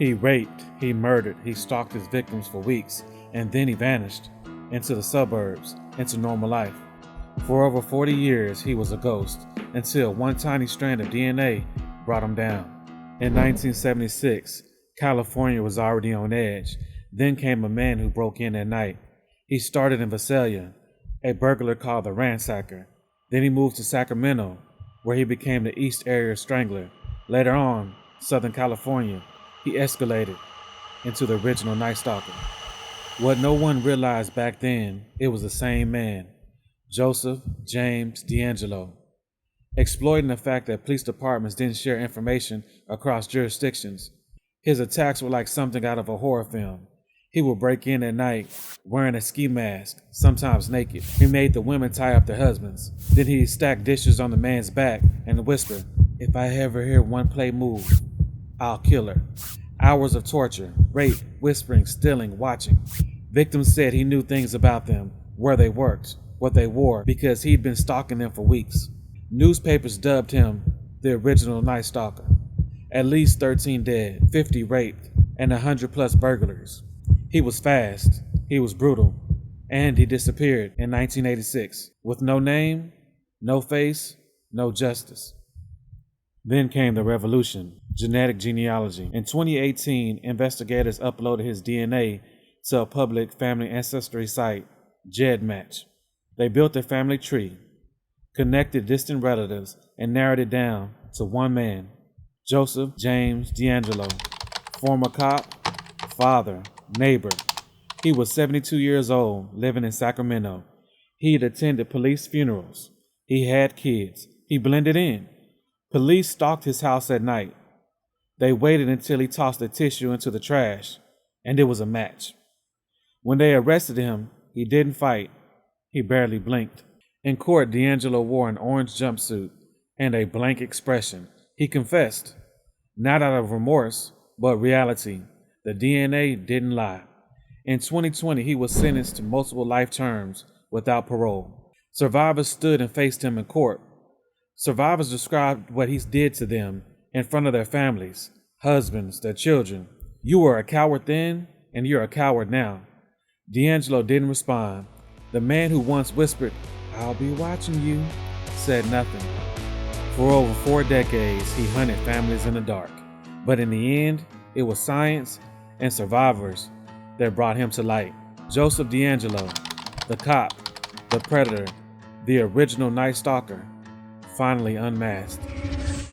He raped, he murdered, he stalked his victims for weeks, and then he vanished into the suburbs, into normal life. For over 40 years, he was a ghost, until one tiny strand of DNA brought him down. In 1976, California was already on edge. Then came a man who broke in at night. He started in Visalia, a burglar called the Ransacker. Then he moved to Sacramento, where he became the East Area Strangler. Later on, Southern California, he escalated into the original Night Stalker. What no one realized back then, it was the same man, Joseph James D'Angelo. Exploiting the fact that police departments didn't share information across jurisdictions, his attacks were like something out of a horror film. He would break in at night wearing a ski mask, sometimes naked. He made the women tie up their husbands. Then he'd stack dishes on the man's back and whisper, "If I ever hear one play move, I'll kill her." Hours of torture, rape, whispering, stealing, watching. Victims said he knew things about them, where they worked, what they wore, because he'd been stalking them for weeks. Newspapers dubbed him the original Night Stalker. At least 13 dead, 50 raped, and 100 plus burglars. He was fast, he was brutal, and he disappeared in 1986 with no name, no face, no justice. Then came the revolution, genetic genealogy. In 2018, investigators uploaded his DNA to a public family ancestry site, GEDmatch. They built a family tree, connected distant relatives, and narrowed it down to one man, Joseph James D'Angelo, former cop, father, neighbor. He was 72 years old, living in Sacramento. He had attended police funerals. He had kids. He blended in. Police stalked his house at night. They waited until he tossed the tissue into the trash, and it was a match. When they arrested him, he didn't fight. He barely blinked. In court, D'Angelo wore an orange jumpsuit and a blank expression. He confessed, not out of remorse, but reality. The DNA didn't lie. In 2020, he was sentenced to multiple life terms without parole. Survivors stood and faced him in court. Survivors described what he did to them in front of their families, husbands, their children. "You were a coward then, and you're a coward now." D'Angelo didn't respond. The man who once whispered, "I'll be watching you," said nothing. For over 4 decades, he hunted families in the dark. But in the end, it was science and survivors that brought him to light. Joseph D'Angelo, the cop, the predator, the original Night Stalker, finally unmasked.